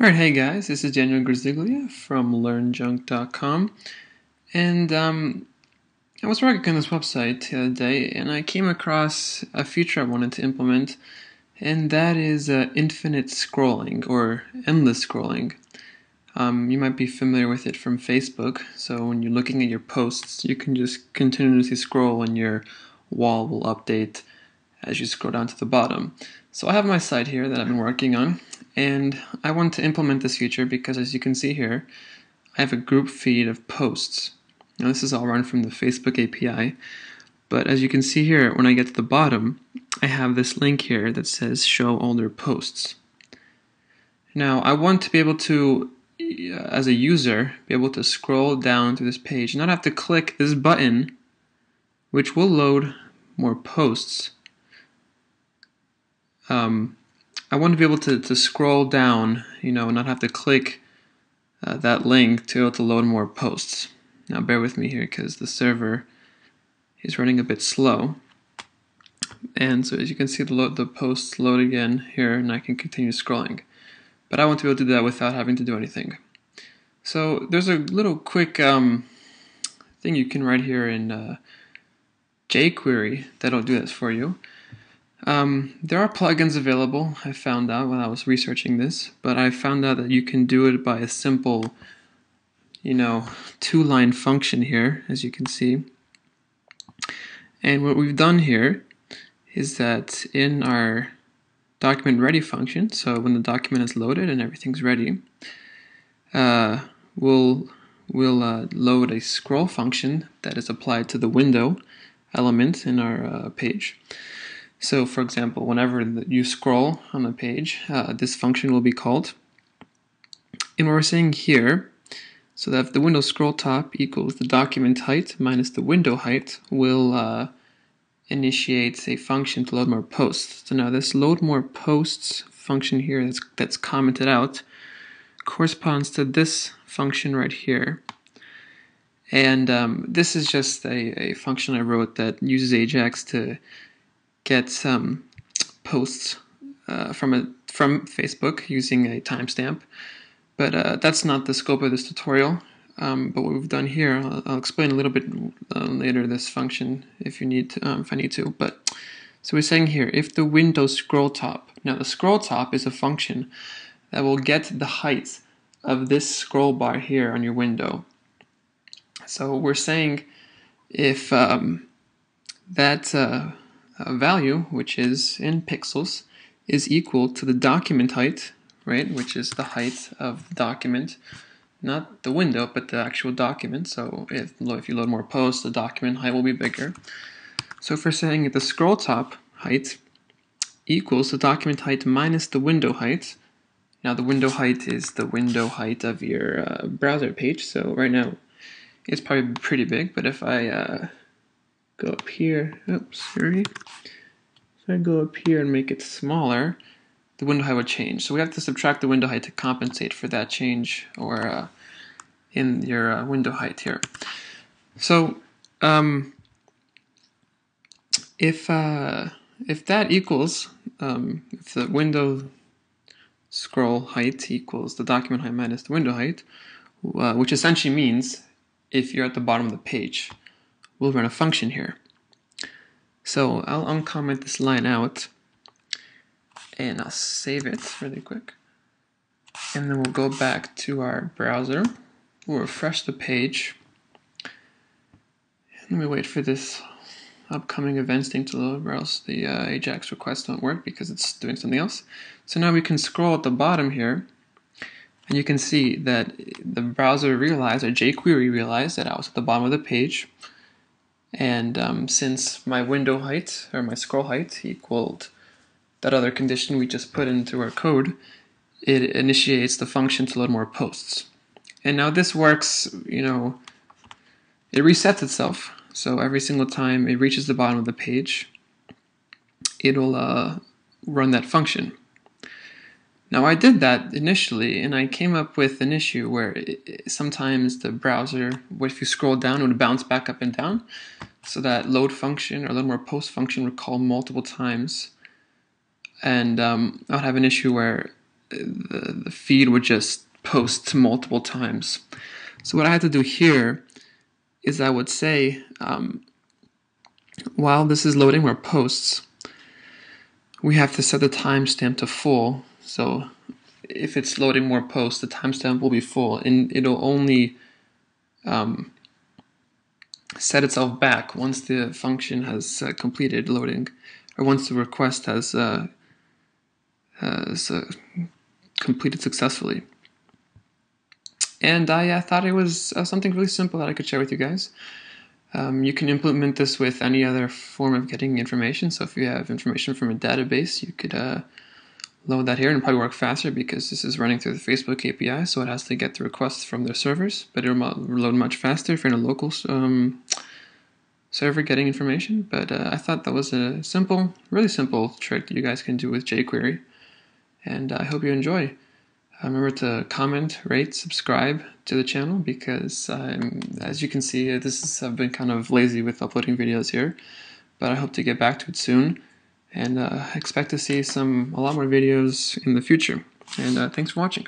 Alright, hey guys, this is Daniel Grziglia from learnjunk.com, and I was working on this website the other day and I came across a feature I wanted to implement, and that is infinite scrolling or endless scrolling. You might be familiar with it from Facebook, so when you're looking at your posts you can just continuously scroll and your wall will update as you scroll down to the bottom. So I have my site here that I've been working on, and I want to implement this feature because, as you can see here, I have a group feed of posts. Now this is all run from the Facebook API, but as you can see here, when I get to the bottom, I have this link here that says show older posts. Now I want to be able to, as a user, be able to scroll down through this page, not have to click this button, which will load more posts. I want to be able to scroll down, not have to click that link to be able to load more posts. Now bear with me here because the server is running a bit slow. And so as you can see, the posts load again here, and I can continue scrolling. But I want to be able to do that without having to do anything. So there's a little quick thing you can write here in jQuery that'll do this for you. There are plugins available, I found out when I was researching this, but I found out that you can do it by a simple, two-line function here, as you can see. And what we've done here is that in our document ready function, so when the document is loaded and everything's ready, we'll load a scroll function that is applied to the window element in our page. So, for example, whenever you scroll on the page, this function will be called. And what we're saying here, so that if the window scroll top equals the document height minus the window height, will initiate a function to load more posts. So now this load more posts function here that's commented out corresponds to this function right here. And this is just a function I wrote that uses Ajax to get some posts from Facebook using a timestamp, but that's not the scope of this tutorial. But what we've done here, I'll explain a little bit later this function if you need to, if I need to. But so we're saying here, if the window scroll top. Now the scroll top is a function that will get the height of this scroll bar here on your window. So we're saying if that value, which is in pixels, is equal to the document height, right, which is the height of the document, not the window, but the actual document. So if you load more posts, the document height will be bigger. So if we're saying that the scroll top height equals the document height minus the window height, now the window height is the window height of your browser page, so right now it's probably pretty big, but if I go up here, sorry. So I go up here and make it smaller, the window height would change. So we have to subtract the window height to compensate for that change, or in your window height here. So if that equals, if the window scroll height equals the document height minus the window height, which essentially means if you're at the bottom of the page, we'll run a function here. So I'll uncomment this line out and I'll save it really quick. And then we'll go back to our browser. We'll refresh the page. And we wait for this upcoming events thing to load, or else the Ajax requests don't work because it's doing something else. So now we can scroll at the bottom here, and you can see that the browser realized, or jQuery realized, that I was at the bottom of the page. And since my window height, or my scroll height, equaled that other condition we just put into our code, it initiates the function to load more posts. And now this works, it resets itself. So every single time it reaches the bottom of the page, it'll run that function. Now I did that initially, and I came up with an issue where sometimes the browser, if you scroll down, it would bounce back up and down. So that load function, or load more post function, would call multiple times. And I would have an issue where the feed would just post multiple times. So what I had to do here is I would say, while this is loading our posts, we have to set the timestamp to full. So if it's loading more posts, the timestamp will be full, and it'll only set itself back once the function has completed loading, or once the request has completed successfully. And I thought it was something really simple that I could share with you guys. You can implement this with any other form of getting information. So if you have information from a database, you could load that here, and it'll probably work faster because this is running through the Facebook API, so it has to get the requests from their servers, but it'll load much faster if you're in a local server getting information. But I thought that was a simple, really simple trick that you guys can do with jQuery, and I hope you enjoy. Remember to comment, rate, subscribe to the channel, because as you can see, I've been kind of lazy with uploading videos here, but I hope to get back to it soon, and expect to see a lot more videos in the future. And thanks for watching.